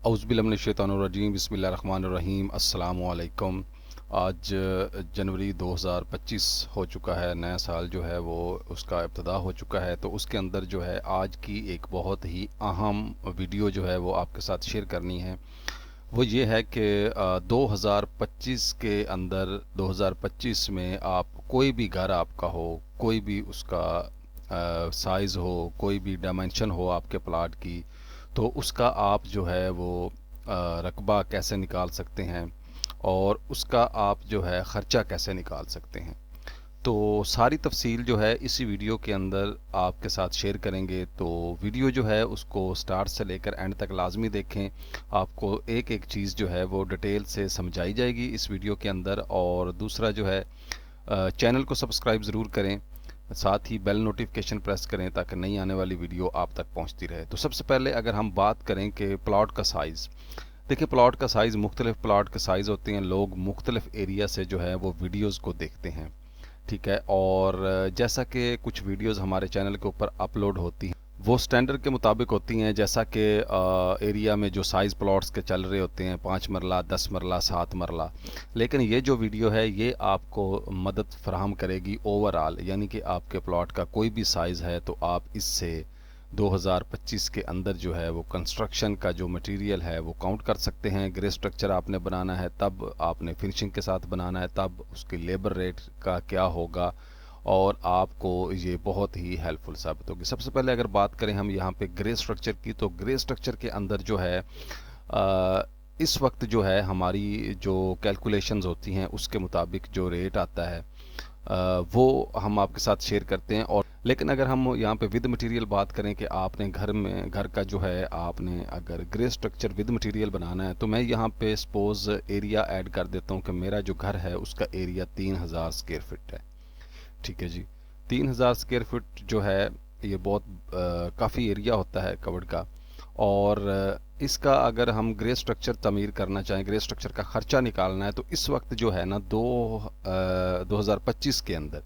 औज़ुबिल्लाहिमिनश्शैतानिर्रजीम बिस्मिल्लाहिर्रहमानिर्रहीम अस्सलामुअलैकुम। आज जनवरी 2025 हो चुका है। नया साल जो है वो उसका इब्तिदा हो चुका है। तो उसके अंदर जो है आज की एक बहुत ही अहम वीडियो जो है वो आपके साथ शेयर करनी है। वो ये है कि 2025 के अंदर 2025 में आप कोई भी घर आपका हो, कोई भी उसका साइज़ हो, कोई भी डायमेंशन हो आपके प्लाट की, तो उसका आप जो है वो रकबा कैसे निकाल सकते हैं और उसका आप जो है ख़र्चा कैसे निकाल सकते हैं। तो सारी तफसील जो है इसी वीडियो के अंदर आपके साथ शेयर करेंगे। तो वीडियो जो है उसको स्टार्ट से लेकर एंड तक लाजमी देखें। आपको एक एक चीज़ जो है वो डिटेल से समझाई जाएगी इस वीडियो के अंदर। और दूसरा जो है चैनल को सब्सक्राइब ज़रूर करें, साथ ही बेल नोटिफिकेशन प्रेस करें ताकि नई आने वाली वीडियो आप तक पहुंचती रहे। तो सबसे पहले अगर हम बात करें कि प्लॉट का साइज़, देखिए प्लॉट का साइज़ मुख्तलिफ प्लॉट के साइज़ होते हैं। लोग मुख्तलिफ एरिया से जो है वो वीडियोज़ को देखते हैं, ठीक है। और जैसा कि कुछ वीडियोज़ हमारे चैनल के ऊपर अपलोड होती हैं वो स्टैंडर्ड के मुताबिक होती हैं, जैसा कि एरिया में जो साइज़ प्लॉट्स के चल रहे होते हैं 5 मरला, 10 मरला, 7 मरला। लेकिन ये जो वीडियो है ये आपको मदद फराहम करेगी ओवरऑल, यानी कि आपके प्लॉट का कोई भी साइज़ है तो आप इससे 2025 के अंदर जो है वो कंस्ट्रक्शन का जो मटेरियल है वो काउंट कर सकते हैं। ग्रे स्ट्रक्चर आपने बनाना है तब आपने फिनिशिंग के साथ बनाना है, तब उसकी लेबर रेट का क्या होगा और आपको ये बहुत ही हेल्पफुल साबित होगी। सबसे पहले अगर बात करें हम यहाँ पे ग्रे स्ट्रक्चर की, तो ग्रे स्ट्रक्चर के अंदर जो है इस वक्त जो है हमारी जो कैलकुलेशंस होती हैं उसके मुताबिक जो रेट आता है वो हम आपके साथ शेयर करते हैं। और लेकिन अगर हम यहाँ पे विद मटेरियल बात करें कि आपने घर का जो है आपने अगर ग्रे स्ट्रक्चर विद मटेरियल बनाना है, तो मैं यहाँ पे सपोज एरिया ऐड कर देता हूँ कि मेरा जो घर है उसका एरिया 3000 स्क्वायर फीट है, ठीक है जी। 3000 स्क्वायर फीट जो है ये बहुत काफ़ी एरिया होता है कवर्ड का। और इसका अगर हम ग्रे स्ट्रक्चर तमीर करना चाहें, ग्रे स्ट्रक्चर का ख़र्चा निकालना है, तो इस वक्त जो है ना 2025 के अंदर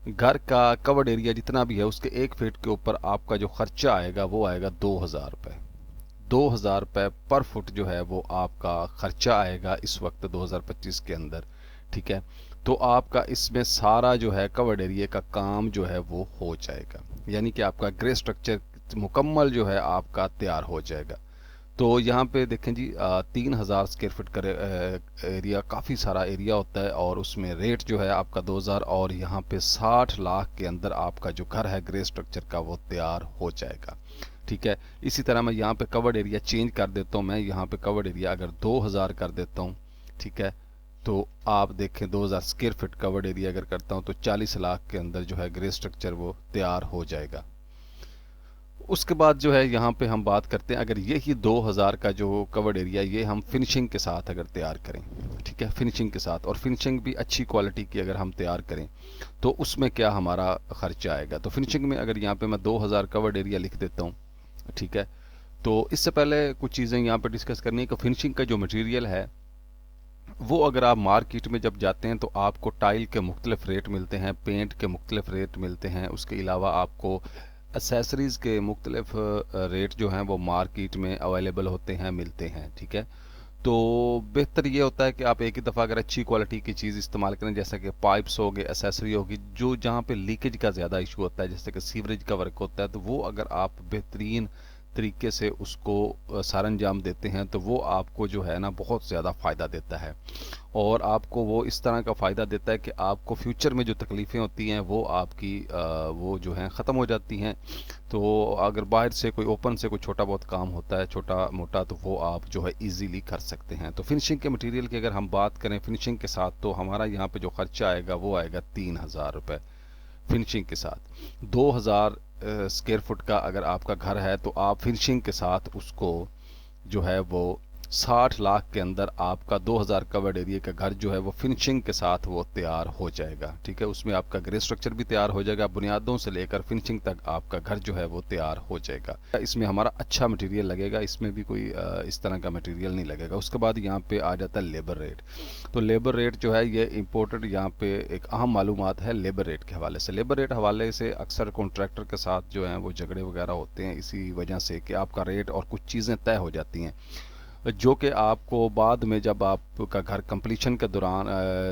घर का कवर्ड एरिया जितना भी है उसके 1 फीट के ऊपर आपका जो ख़र्चा आएगा वो आएगा 2000 रुपये। 2000 रुपये पर फुट जो है वो आपका ख़र्चा आएगा इस वक्त 2025 के अंदर, ठीक है। तो आपका इसमें सारा जो है कवर्ड एरिया का काम जो है वो हो जाएगा, यानी कि आपका ग्रे स्ट्रक्चर मुकम्मल जो है आपका तैयार हो जाएगा। तो यहाँ पे देखें जी 3000 स्क्वायर फीट का एरिया काफ़ी सारा एरिया होता है और उसमें रेट जो है आपका 2000, और यहाँ पे 60 लाख के अंदर आपका जो घर है ग्रे स्ट्रक्चर का वो तैयार हो जाएगा, ठीक है। इसी तरह मैं यहाँ पे कवर्ड एरिया चेंज कर देता हूँ, मैं यहाँ पे कवर्ड एरिया अगर 2000 कर देता हूँ, ठीक है। तो आप देखें 2000 स्क्वायर फीट कवर्ड एरिया अगर करता हूँ तो 40 लाख के अंदर जो है ग्रे स्ट्रक्चर वो तैयार हो जाएगा। उसके बाद जो है यहाँ पे हम बात करते हैं अगर ये ही 2000 का जो कवर्ड एरिया ये हम फिनिशिंग के साथ अगर तैयार करें, ठीक है, फिनिशिंग के साथ, और फिनिशिंग भी अच्छी क्वालिटी की अगर हम तैयार करें तो उसमें क्या हमारा ख़र्चा आएगा। तो फिनिशिंग में अगर यहाँ पे मैं 2000 कवर्ड एरिया लिख देता हूँ, ठीक है। तो इससे पहले कुछ चीज़ें यहाँ पे डिस्कस करनी है कि फिनिशिंग का जो मटीरियल है वो अगर आप मार्केट में जब जाते हैं तो आपको टाइल के मुख्तलिफ रेट मिलते हैं, पेंट के मुख्तलिफ रेट मिलते हैं, उसके अलावा आपको एसेसरीज़ के मुख्तलिफ रेट जो हैं वो मार्केट में अवेलेबल होते हैं, मिलते हैं, ठीक है। तो बेहतर ये होता है कि आप एक ही दफ़ा अगर अच्छी क्वालिटी की चीज़ इस्तेमाल करें, जैसा कि पाइप्स हो गए, एसेसरी होगी, जो जहाँ पे लीकेज का ज़्यादा इशू होता है, जैसे कि सीवरेज का वर्क होता है, तो वो अगर आप बेहतरीन तरीके से उसको सरंजाम देते हैं तो वो आपको जो है ना बहुत ज़्यादा फ़ायदा देता है। और आपको वो इस तरह का फ़ायदा देता है कि आपको फ्यूचर में जो तकलीफ़ें होती हैं वो आपकी वो जो हैं ख़त्म हो जाती हैं। तो अगर बाहर से कोई ओपन से कोई छोटा बहुत काम होता है छोटा मोटा, तो वो आप जो है इजीली कर सकते हैं। तो फिनिशिंग के मटेरियल की अगर हम बात करें फिनिशिंग के साथ, तो हमारा यहाँ पे जो ख़र्चा आएगा वो आएगा 3000 रुपये फिनिशिंग के साथ। 2000 स्क्वायर फुट का अगर आपका घर है तो आप फिनिशिंग के साथ उसको जो है वो 60 लाख के अंदर आपका 2000 कवर्ड एरिया का घर जो है वो फिनिशिंग के साथ वो तैयार हो जाएगा, ठीक है। उसमें आपका ग्रे स्ट्रक्चर भी तैयार हो जाएगा, बुनियादों से लेकर फिनिशिंग तक आपका घर जो है वो तैयार हो जाएगा। इसमें हमारा अच्छा मटेरियल लगेगा, इसमें भी कोई इस तरह का मटेरियल नहीं लगेगा। उसके बाद यहाँ पे आ जाता है लेबर रेट। तो लेबर रेट जो है ये इम्पोर्टेड यहाँ पे एक अहम मालूमात है लेबर रेट के हवाले से। लेबर रेट हवाले से अक्सर कॉन्ट्रैक्टर के साथ जो है वो झगड़े वगैरह होते हैं, इसी वजह से कि आपका रेट और कुछ चीज़ें तय हो जाती हैं। जो कि आपको बाद में जब आपका घर कंप्लीशन के दौरान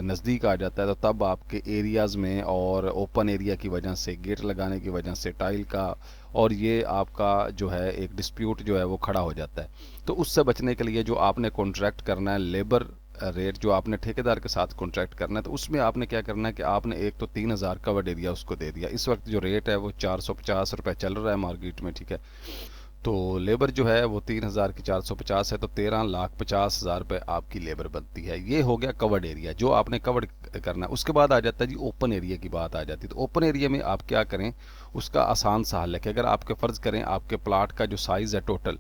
नज़दीक आ जाता है तो तब आपके एरियाज़ में और ओपन एरिया की वजह से, गेट लगाने की वजह से, टाइल का, और ये आपका जो है एक डिस्प्यूट जो है वो खड़ा हो जाता है। तो उससे बचने के लिए जो आपने कॉन्ट्रैक्ट करना है, लेबर रेट जो आपने ठेकेदार के साथ कॉन्ट्रैक्ट करना है, तो उसमें आपने क्या करना है कि आपने एक तो 3000 कवर्ड एरिया उसको दे दिया। इस वक्त जो रेट है वो 450 रुपये चल रहा है मार्केट में, ठीक है। तो लेबर जो है वो 3000 की 450 है, तो 13,50,000 रुपये आपकी लेबर बनती है। ये हो गया कवर्ड एरिया जो आपने कवर्ड करना है। उसके बाद आ जाता है जी ओपन एरिया की बात आ जाती है। तो ओपन एरिया में आप क्या करें, उसका आसान सा हल है कि अगर आपके फ़र्ज़ करें आपके प्लाट का जो साइज़ है टोटल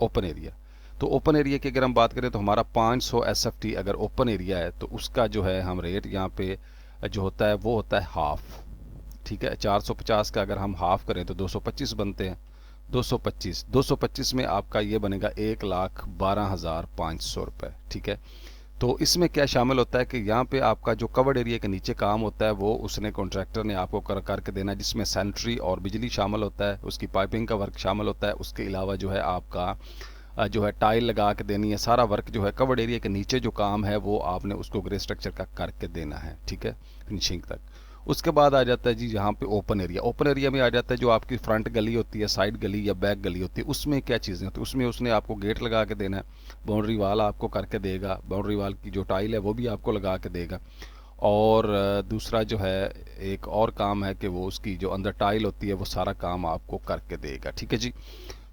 ओपन एरिया, तो ओपन एरिया की अगर हम बात करें तो हमारा 500 SFT अगर ओपन एरिया है तो उसका जो है हम रेट यहाँ पे जो होता है वो होता है हाफ, ठीक है। 450 का अगर हम हाफ करें तो 225 बनते हैं। 225 में आपका ये बनेगा 1,12,500 रुपये, ठीक है। तो इसमें क्या शामिल होता है कि यहाँ पे आपका जो कवर्ड एरिया के नीचे काम होता है वो उसने कॉन्ट्रैक्टर ने आपको करके देना है, जिसमें सैनिटरी और बिजली शामिल होता है, उसकी पाइपिंग का वर्क शामिल होता है। उसके अलावा जो है आपका जो है टाइल लगा के देनी है। सारा वर्क जो है कवर्ड एरिया के नीचे जो काम है वो आपने उसको ग्रे स्ट्रक्चर का करके देना है, ठीक है, फिनिशिंग तक। उसके बाद आ जाता है जी यहाँ पे ओपन एरिया। ओपन एरिया में आ जाता है जो आपकी फ्रंट गली होती है, साइड गली या बैक गली होती है, उसमें क्या चीज़ें होती है, उसमें उसने आपको गेट लगा के देना है, बाउंड्री वाल आपको करके देगा, बाउंड्री वाल की जो टाइल है वो भी आपको लगा के देगा। और दूसरा जो है एक और काम है कि वो उसकी जो अंदर टाइल होती है वो सारा काम आपको करके देगा, ठीक है जी।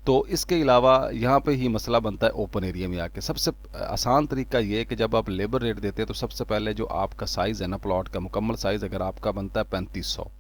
तो इसके अलावा यहाँ पे ही मसला बनता है ओपन एरिया में आके। सबसे आसान तरीका ये है कि जब आप लेबर रेट देते हैं तो सबसे पहले जो आपका साइज़ है ना प्लॉट का, मुकम्मल साइज़ अगर आपका बनता है 3500,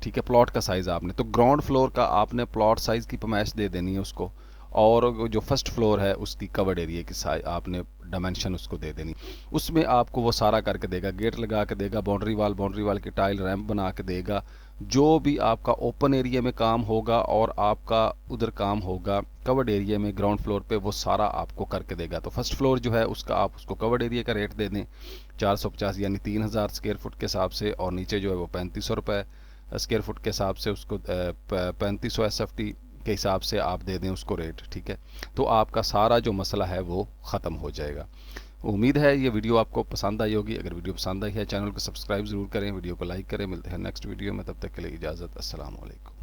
ठीक है, प्लॉट का साइज़ आपने, तो ग्राउंड फ्लोर का आपने प्लॉट साइज़ की फरमाइश दे देनी है उसको, और जो फर्स्ट फ्लोर है उसकी कवर्ड एरिया की साइज आपने डायमेंशन उसको दे देनी। उसमें आपको वो सारा करके देगा, गेट लगा के देगा, बाउंड्री वाल की टाइल रैंप बना के देगा। जो भी आपका ओपन एरिया में काम होगा और आपका उधर काम होगा कवर्ड एरिया में ग्राउंड फ्लोर पे, वो सारा आपको करके देगा। तो फर्स्ट फ्लोर जो है उसका आप उसको कवर्ड एरिया का रेट दे दें 450 यानी 3000 स्क्वायर फुट के हिसाब से, और नीचे जो है वो 3500 रुपये स्क्वायर फुट के हिसाब से उसको 3500 SFT के हिसाब से आप दे दें उसको रेट, ठीक है। तो आपका सारा जो मसला है वो ख़त्म हो जाएगा। उम्मीद है ये वीडियो आपको पसंद आई होगी। अगर वीडियो पसंद आई है चैनल को सब्सक्राइब ज़रूर करें, वीडियो को लाइक करें। मिलते हैं नेक्स्ट वीडियो में, तब तक के लिए इजाज़त। अस्सलाम वालेकुम।